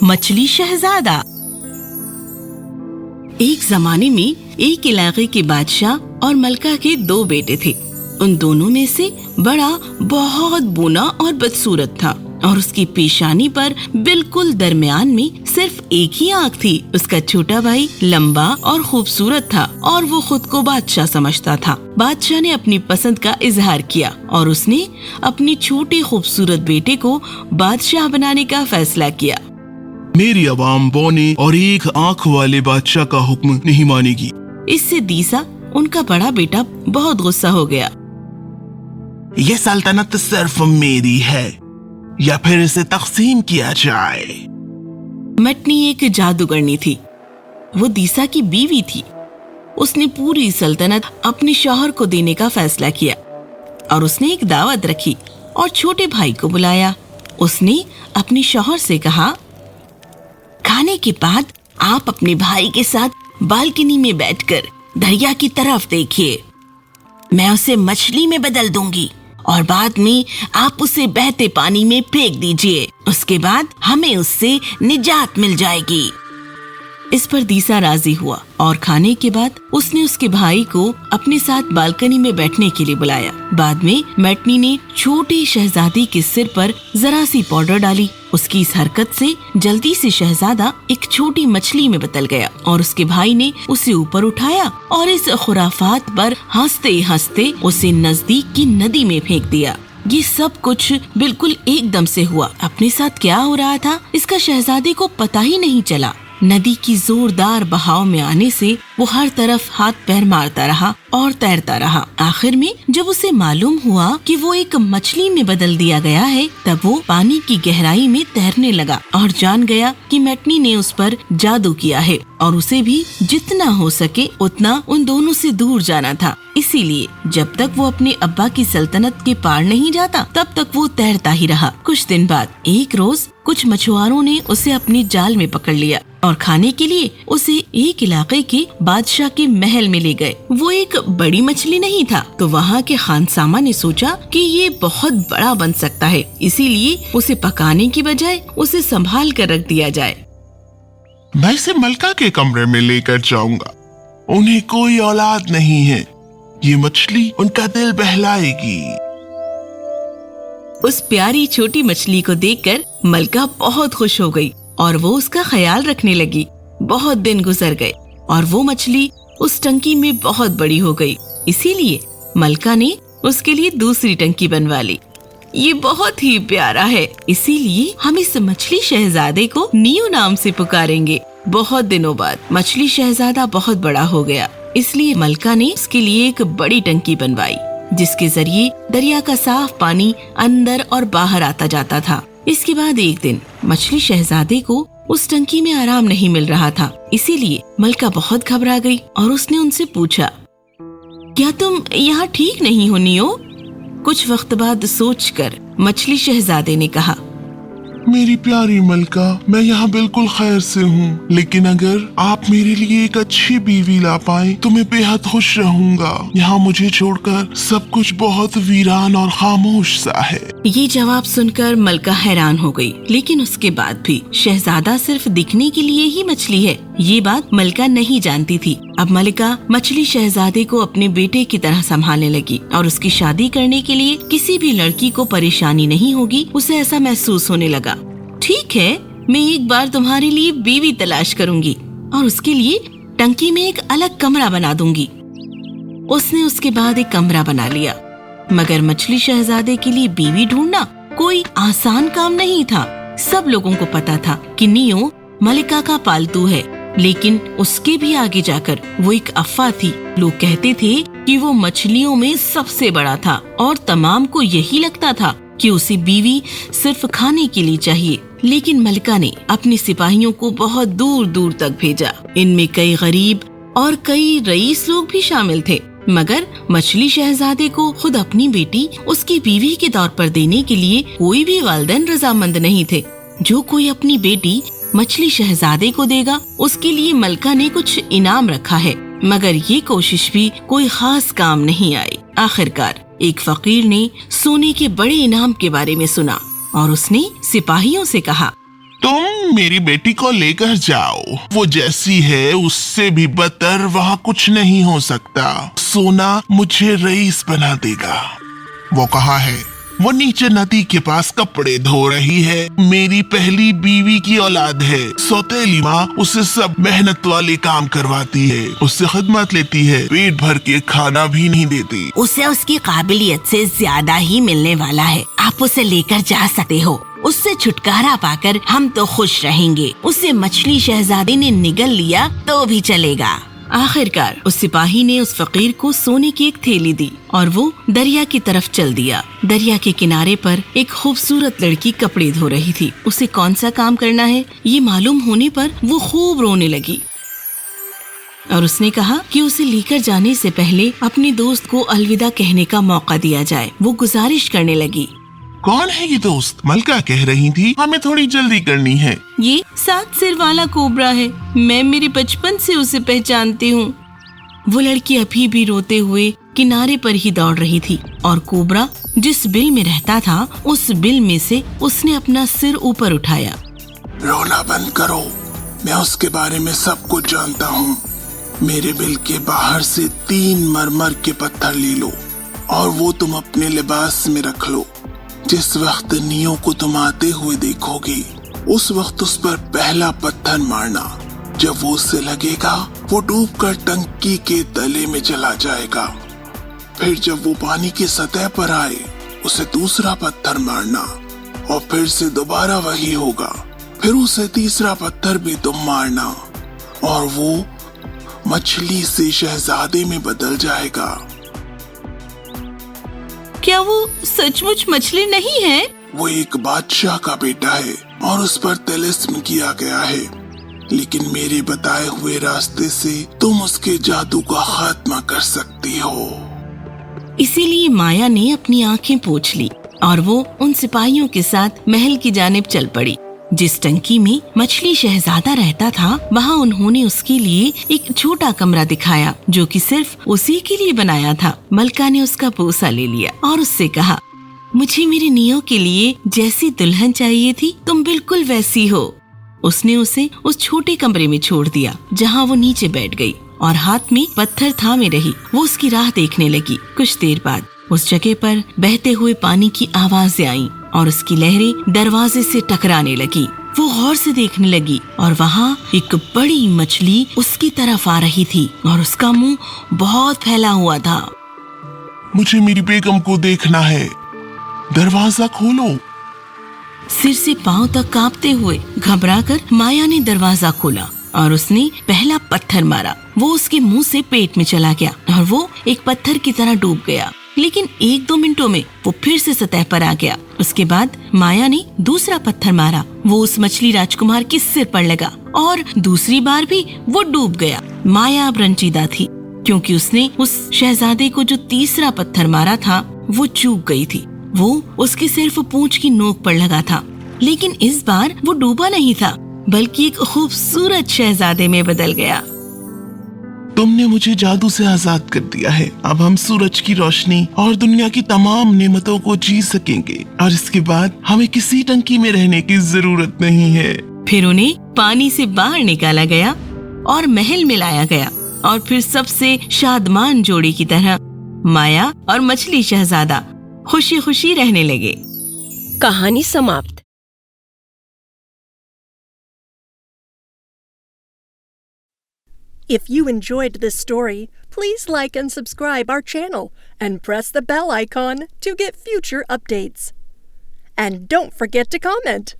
मछली शहजादा। एक जमाने में एक इलाके के बादशाह और मलका के 2 बेटे थे। उन दोनों में से बड़ा बहुत बूना और बदसूरत था और उसकी पेशानी पर बिल्कुल दरमियान में सिर्फ एक ही आँख थी। उसका छोटा भाई लंबा और खूबसूरत था और वो खुद को बादशाह समझता था। बादशाह ने अपनी पसंद का इजहार किया और उसने अपने छोटे खूबसूरत बेटे को बादशाह बनाने का फैसला किया। मेरी अवाम बौने और एक आँख वाले बादशाह का हुक्म नहीं मानेगी। इससे दीसा, उनका बड़ा बेटा, बहुत गुस्सा हो गया। ये सल्तनत सिर्फ मेरी है या फिर इसे तकसीम किया जाए। मटनी एक जादूगरनी थी। वो दीसा की बीवी थी। उसने पूरी सल्तनत अपने शौहर को देने का फैसला किया और उसने एक दावत रखी और छोटे भाई को बुलाया। उसने अपने शौहर से कहा, खाने के बाद आप अपने भाई के साथ बालकनी में बैठकर दरिया की तरफ देखिए। मैं उसे मछली में बदल दूंगी और बाद में आप उसे बहते पानी में फेंक दीजिए। उसके बाद हमें उससे निजात मिल जाएगी। इस पर दीसा राजी हुआ और खाने के बाद उसने उसके भाई को अपने साथ बालकनी में बैठने के लिए बुलाया। बाद में मैटनी ने छोटे शहजादी के सिर पर जरा सी पाउडर डाली। उसकी इस हरकत से जल्दी से शहजादा एक छोटी मछली में बदल गया और उसके भाई ने उसे ऊपर उठाया और इस खुराफात पर हंसते हंसते उसे नजदीक की नदी में फेंक दिया। ये सब कुछ बिल्कुल एकदम से हुआ। अपने साथ क्या हो रहा था इसका शहजादे को पता ही नहीं चला। नदी की जोरदार बहाव में आने से वो हर तरफ हाथ पैर मारता रहा और तैरता रहा। आखिर में जब उसे मालूम हुआ कि वो एक मछली में बदल दिया गया है, तब वो पानी की गहराई में तैरने लगा और जान गया कि मैटनी ने उस पर जादू किया है और उसे भी जितना हो सके उतना उन दोनों से दूर जाना था। इसीलिए जब तक वो अपने अब्बा की सल्तनत के पार नहीं जाता, तब तक वो तैरता ही रहा। कुछ दिन बाद एक रोज कुछ मछुआरों ने उसे अपनी जाल में पकड़ लिया और खाने के लिए उसे एक इलाके के बादशाह के महल में ले गए। वो एक बड़ी मछली नहीं था, तो वहाँ के खानसामा ने सोचा कि ये बहुत बड़ा बन सकता है, इसीलिए उसे पकाने की बजाय उसे संभाल कर रख दिया जाए। मैं इसे मलका के कमरे में लेकर जाऊंगा। उन्हें कोई औलाद नहीं है। ये मछली उनका दिल बहलाएगी। उस प्यारी छोटी मछली को देखकर मलका बहुत खुश हो गई और वो उसका ख्याल रखने लगी। बहुत दिन गुजर गए और वो मछली उस टंकी में बहुत बड़ी हो गई। इसीलिए मलका ने उसके लिए दूसरी टंकी बनवा ली। ये बहुत ही प्यारा है, इसीलिए हम इस मछली शहजादे को नियो नाम से पुकारेंगे। बहुत दिनों बाद मछली शहजादा बहुत बड़ा हो गया, इसलिए मलका ने उसके लिए एक बड़ी टंकी बनवाई जिसके जरिए दरिया का साफ पानी अंदर और बाहर आता जाता था। इसके बाद एक दिन मछली शहजादे को उस टंकी में आराम नहीं मिल रहा था, इसीलिए मलका बहुत घबरा गई और उसने उनसे पूछा, क्या तुम यहाँ ठीक नहीं हो नियो? कुछ वक्त बाद सोचकर मछली शहजादे ने कहा, मेरी प्यारी मलका, मैं यहाँ बिल्कुल खैर से हूँ, लेकिन अगर आप मेरे लिए एक अच्छी बीवी ला पाए तो मैं बेहद खुश रहूँगा। यहाँ मुझे छोड़कर सब कुछ बहुत वीरान और खामोश सा है। ये जवाब सुनकर मलका हैरान हो गई, लेकिन उसके बाद भी शहजादा सिर्फ दिखने के लिए ही मछली है, ये बात मलका नहीं जानती थी। अब मलका मछली शहजादे को अपने बेटे की तरह संभालने लगी और उसकी शादी करने के लिए किसी भी लड़की को परेशानी नहीं होगी, उसे ऐसा महसूस होने लगा। ठीक है, मैं एक बार तुम्हारे लिए बीवी तलाश करूंगी और उसके लिए टंकी में एक अलग कमरा बना दूंगी। उसने उसके बाद एक कमरा बना लिया, मगर मछली शहजादे के लिए बीवी ढूंढना कोई आसान काम नहीं था। सब लोगों को पता था कि नियो मलिका का पालतू है, लेकिन उसके भी आगे जाकर वो एक अफवाह थी। लोग कहते थे कि वो मछलियों में सबसे बड़ा था और तमाम को यही लगता था कि उसे बीवी सिर्फ खाने के लिए चाहिए। लेकिन मलिका ने अपने सिपाहियों को बहुत दूर दूर तक भेजा। इनमें कई गरीब और कई रईस लोग भी शामिल थे, मगर मछली शहजादे को खुद अपनी बेटी उसकी बीवी के तौर पर देने के लिए कोई भी वालिदैन रजामंद नहीं थे। जो कोई अपनी बेटी मछली शहजादे को देगा, उसके लिए मलका ने कुछ इनाम रखा है, मगर ये कोशिश भी कोई खास काम नहीं आई। आखिरकार एक फकीर ने सोने के बड़े इनाम के बारे में सुना और उसने सिपाहियों से कहा, तुम मेरी बेटी को लेकर जाओ, वो जैसी है उससे भी बदतर वहाँ कुछ नहीं हो सकता। सोना मुझे रईस बना देगा। वो कहाँ है? वो नीचे नदी के पास कपड़े धो रही है। मेरी पहली बीवी की औलाद है। सौतेली माँ उसे सब मेहनत वाले काम करवाती है, उससे खिदमत लेती है, पेट भर के खाना भी नहीं देती। उसे उसकी काबिलियत से ज्यादा ही मिलने वाला है। आप उसे लेकर जा सकते हो। उससे छुटकारा पाकर हम तो खुश रहेंगे। उसे मछली शहजादी ने निगल लिया तो भी चलेगा। आखिरकार उस सिपाही ने उस फकीर को सोने की एक थैली दी और वो दरिया की तरफ चल दिया। दरिया के किनारे पर एक खूबसूरत लड़की कपड़े धो रही थी। उसे कौन सा काम करना है ये मालूम होने पर वो खूब रोने लगी और उसने कहा कि उसे लेकर जाने से पहले अपने दोस्त को अलविदा कहने का मौका दिया जाए। वो गुजारिश करने लगी। कौन है ये दोस्त? मलका कह रही थी हमें थोड़ी जल्दी करनी है। ये 7 सिर वाला कोबरा है। मैं मेरे बचपन से उसे पहचानती हूँ। वो लड़की अभी भी रोते हुए किनारे पर ही दौड़ रही थी और कोबरा जिस बिल में रहता था उस बिल में से उसने अपना सिर ऊपर उठाया। रोना बंद करो, मैं उसके बारे में सब कुछ जानता हूँ। मेरे बिल के बाहर से 3 मरमर के पत्थर ले लो और वो तुम अपने लिबास में रख लो। जिस वक्त नियो को तुम आते हुए देखोगे उस वक्त उस पर पहला पत्थर मारना। जब वो उससे लगेगा वो डूबकर टंकी के तले में चला जाएगा। फिर जब वो पानी की सतह पर आए उसे दूसरा पत्थर मारना और फिर से दोबारा वही होगा। फिर उसे तीसरा पत्थर भी तुम मारना और वो मछली से शहजादे में बदल जाएगा। क्या वो सचमुच मछली नहीं है? वो एक बादशाह का बेटा है और उस पर तिलिस्म किया गया है, लेकिन मेरे बताए हुए रास्ते से तुम उसके जादू का खात्मा कर सकती हो। इसीलिए माया ने अपनी आंखें पोंछ ली और वो उन सिपाहियों के साथ महल की जानिब चल पड़ी। जिस टंकी में मछली शहजादा रहता था वहाँ उन्होंने उसके लिए एक छोटा कमरा दिखाया जो कि सिर्फ उसी के लिए बनाया था। मलका ने उसका पोसा ले लिया और उससे कहा, मुझे मेरे नियो के लिए जैसी दुल्हन चाहिए थी तुम बिल्कुल वैसी हो। उसने उसे उस छोटे कमरे में छोड़ दिया जहाँ वो नीचे बैठ गई और हाथ में पत्थर थामे रही। वो उसकी राह देखने लगी। कुछ देर बाद उस जगह पर बहते हुए पानी की आवाजें आईं और उसकी लहरें दरवाजे से टकराने लगी। वो गौर से देखने लगी और वहाँ एक बड़ी मछली उसकी तरफ आ रही थी और उसका मुंह बहुत फैला हुआ था। मुझे मेरी बेगम को देखना है, दरवाजा खोलो। सिर से पांव तक कांपते हुए घबराकर माया ने दरवाजा खोला और उसने पहला पत्थर मारा। वो उसके मुंह से पेट में चला गया और वो एक पत्थर की तरह डूब गया। लेकिन 1-2 मिनटों में वो फिर से सतह पर आ गया। उसके बाद माया ने दूसरा पत्थर मारा। वो उस मछली राजकुमार के सिर पर लगा और दूसरी बार भी वो डूब गया। माया अब रंजीदा थी क्योंकि उसने उस शहजादे को जो तीसरा पत्थर मारा था वो चूक गई थी। वो उसके सिर्फ पूंछ की नोक पर लगा था, लेकिन इस बार वो डूबा नहीं था बल्कि एक खूबसूरत शहजादे में बदल गया। तुमने मुझे जादू से आजाद कर दिया है। अब हम सूरज की रोशनी और दुनिया की तमाम नेमतों को जी सकेंगे और इसके बाद हमें किसी टंकी में रहने की जरूरत नहीं है। फिर उन्हें पानी से बाहर निकाला गया और महल में लाया गया और फिर सबसे शादमान जोड़ी की तरह माया और मछली शहजादा खुशी खुशी रहने लगे। कहानी समाप्त। If you enjoyed this story, please like and subscribe our channel and press the bell icon to get future updates. And don't forget to comment.